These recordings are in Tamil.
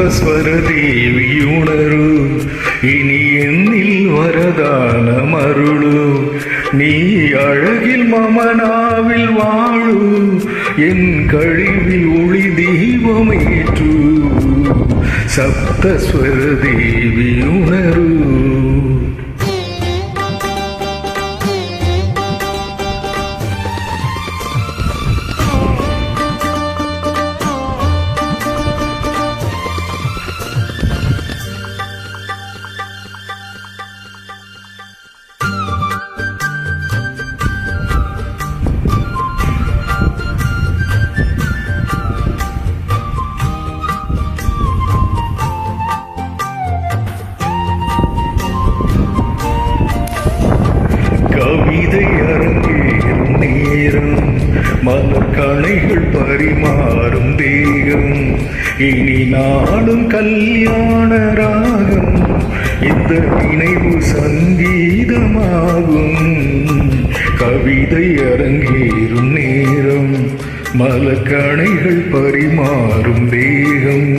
சப்தஸ்வர தேவியுணரு இனி என்னில் வரதான மருளு நீ அழகில் மமனாவில் வாழு என் கழிவில் ஒளி தீபமேற்று சப்தஸ்வர தேவியுணரு கவிதை அரங்கேறும் நேரம் மலர்கணைகள் பரிமாறும் தேகம் இனி நாடும் கல்யாண ராகம் இந்த நினைவு சங்கீதமாகும் கவிதை அரங்கேறும் நேரம் மலர்கணைகள் பரிமாறும் தேகம்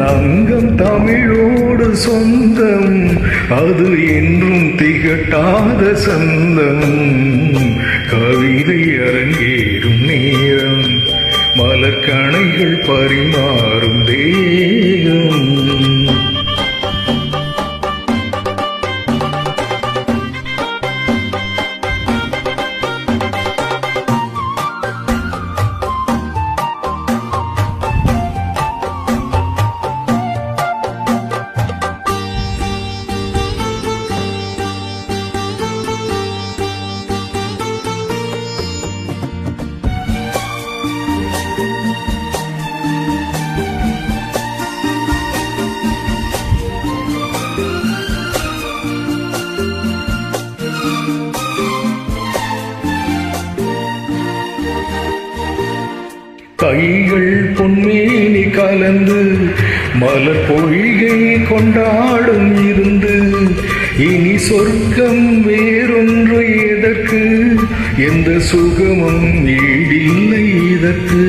அங்கம் தமிழோடு சொந்தம் அது என்றும் திகட்டாத சந்தம் கவிதை அரங்கேறும் நேரம் மலர்கணைகள் பரிமாறும் தேகம் கைகள் பொன்மேனி கலந்து மலர் பொய்கை கொண்டாடும் இருந்து இனி சொர்க்கம் வேறொன்று எதற்கு எந்த சுகமும் ஈடில்லை இதற்கு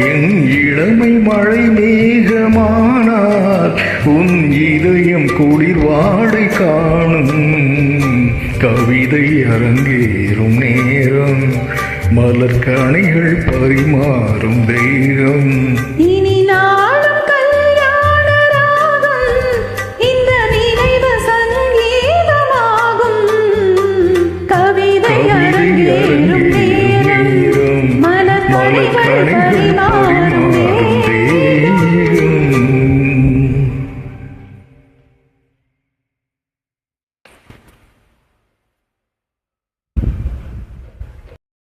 என் இளமை மழை மேகமானால் உன் இதயம் குளிர் வாடை காணும் கவிதை அரங்கேறும் நேரம் மலர்கணைகள் பரிமாறும் தெய்வம்